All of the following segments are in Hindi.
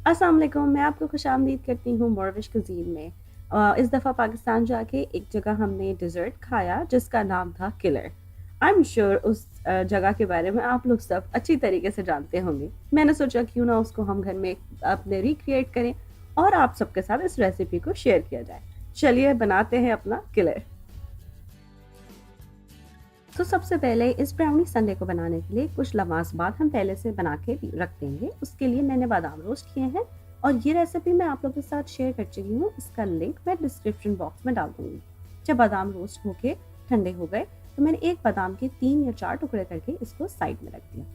अस्सलाम वालेकुम, मैं आपको खुशामदीद करती हूँ मोरविश कुज़ीन में। इस दफ़ा पाकिस्तान जाके एक जगह हमने डिज़र्ट खाया जिसका नाम था किलर। आई एम श्योर उस जगह के बारे में आप लोग सब अच्छी तरीके से जानते होंगे। मैंने सोचा क्यों ना उसको हम घर में अपने रिक्रिएट करें और आप सबके साथ इस रेसिपी को शेयर किया जाए। चलिए बनाते हैं अपना किलर। तो सबसे पहले इस ब्राउनी संडे को बनाने के लिए कुछ लम्हात बाद हम पहले से बना के रख देंगे। उसके लिए मैंने बादाम रोस्ट किए हैं और ये रेसिपी मैं आप लोगों के साथ शेयर कर चुकी हूँ। इसका लिंक मैं डिस्क्रिप्शन बॉक्स में डाल दूंगी। जब बादाम रोस्ट होके ठंडे हो गए तो मैंने एक बादाम के 3 या 4 टुकड़े करके इसको साइड में रख दिया।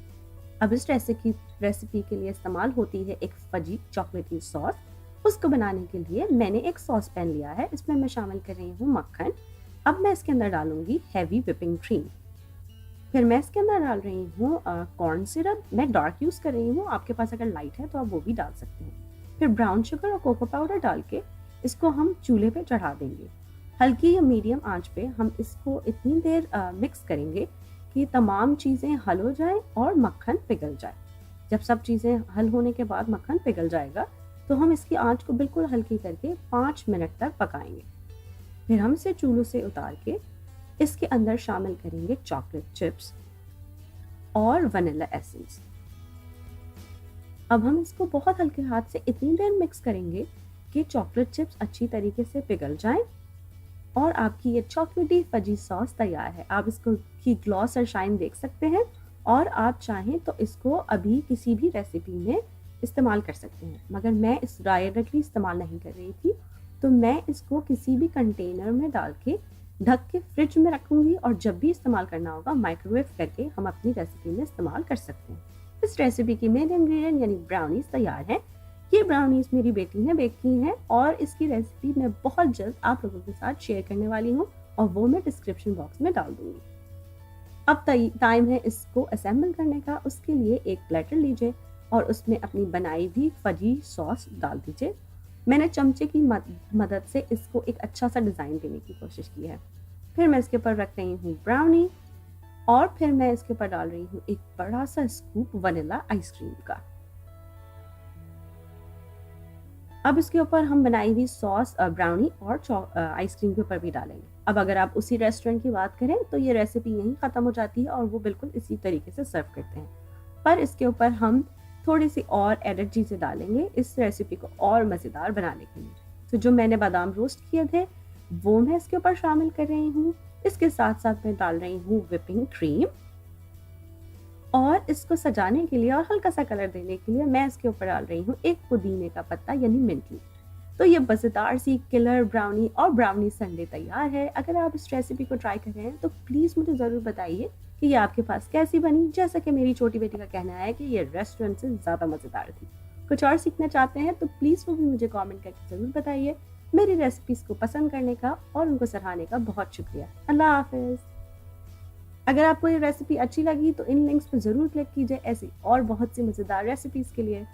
अब इस रेसिपी के लिए इस्तेमाल होती है एक फजी चॉकलेटी सॉस। उसको बनाने के लिए मैंने एक सॉस पैन लिया है, इसमें मैं शामिल कर रही हूँ मक्खन। अब मैं इसके अंदर डालूंगी हैवी व्हिपिंग क्रीम। फिर मैं इसके अंदर डाल रही हूँ कॉर्न सिरप। मैं डार्क यूज़ कर रही हूँ, आपके पास अगर लाइट है तो आप वो भी डाल सकते हैं। फिर ब्राउन शुगर और कोको पाउडर डाल के इसको हम चूल्हे पे चढ़ा देंगे। हल्की या मीडियम आंच पे हम इसको इतनी देर मिक्स करेंगे कि तमाम चीज़ें हल हो जाए और मक्खन पिघल जाए। जब सब चीज़ें हल होने के बाद मक्खन पिघल जाएगा तो हम इसकी आंच को बिल्कुल हल्की करके 5 मिनट तक पकाएंगे। फिर हम इसे चूल्हे से उतार के इसके अंदर शामिल करेंगे चॉकलेट चिप्स और वनीला एसेंस। अब हम इसको बहुत हल्के हाथ से इतनी देर मिक्स करेंगे कि चॉकलेट चिप्स अच्छी तरीके से पिघल जाएं और आपकी ये चॉकलेटी फजी सॉस तैयार है। आप इसको की ग्लॉस और शाइन देख सकते हैं और आप चाहें तो इसको अभी किसी भी रेसिपी में इस्तेमाल कर सकते हैं, मगर मैं इस डायरेक्टली इस्तेमाल नहीं कर रही थी, तो मैं इसको किसी भी कंटेनर में डाल के ढक के फ्रिज में रखूंगी और जब भी इस्तेमाल करना होगा माइक्रोवेव करके हम अपनी रेसिपी में इस्तेमाल कर सकते हैं। इस रेसिपी की मेन इंग्रेडिएंट यानी ब्राउनीज तैयार है। ये ब्राउनीज मेरी बेटी ने बेक की हैं और इसकी रेसिपी मैं बहुत जल्द आप लोगों के साथ शेयर करने वाली हूँ और वो मैं डिस्क्रिप्शन बॉक्स में डाल दूंगी। अब टाइम है इसको असेंबल करने का। उसके लिए एक प्लेटर लीजिए और उसमें अपनी बनाई हुई फजी सॉस डाल दीजिए। मैंने चमचे की मदद से इसको एक अच्छा सा डिज़ाइन देने की कोशिश की है। फिर मैं इसके ऊपर रख रही हूँ ब्राउनी और फिर मैं इसके ऊपर डाल रही हूँ एक बड़ा सा स्कूप वनीला आइसक्रीम का। अब इसके ऊपर हम बनाई हुई सॉस ब्राउनी और आइसक्रीम के ऊपर भी डालेंगे। अब अगर आप उसी रेस्टोरेंट की बात करें तो ये रेसिपी यहीं ख़त्म हो जाती है और वो बिल्कुल इसी तरीके से सर्व करते हैं, पर इसके ऊपर हम थोड़ी सी और एडेड चीज़ें डालेंगे इस रेसिपी को और मज़ेदार बनाने के लिए। तो जो मैंने बादाम रोस्ट किए थे वो मैं इसके ऊपर शामिल कर रही हूँ। इसके साथ साथ मैं डाल रही हूँ व्हिपिंग क्रीम और इसको सजाने के लिए और हल्का सा कलर देने के लिए मैं इसके ऊपर डाल रही हूँ एक पुदीने का पत्ता यानी मिंट लीफ। तो ये मज़ेदार सी किलर ब्राउनी और ब्राउनी संडे तैयार है। अगर आप इस रेसिपी को ट्राई कर रहे हैं तो प्लीज़ मुझे ज़रूर बताइए कि ये आपके पास कैसी बनी। जैसा कि मेरी छोटी बेटी का कहना है कि ये रेस्टोरेंट से ज़्यादा मज़ेदार थी। कुछ और सीखना चाहते हैं तो प्लीज़ वो भी मुझे कमेंट करके ज़रूर बताइए। मेरी रेसिपीज़ को पसंद करने का और उनको सराहने का बहुत शुक्रिया। अल्लाह हाफ़िज़। अगर आपको ये रेसिपी अच्छी लगी तो इन लिंक्स पर ज़रूर क्लिक कीजिए ऐसी और बहुत सी मज़ेदार रेसिपीज़ के लिए।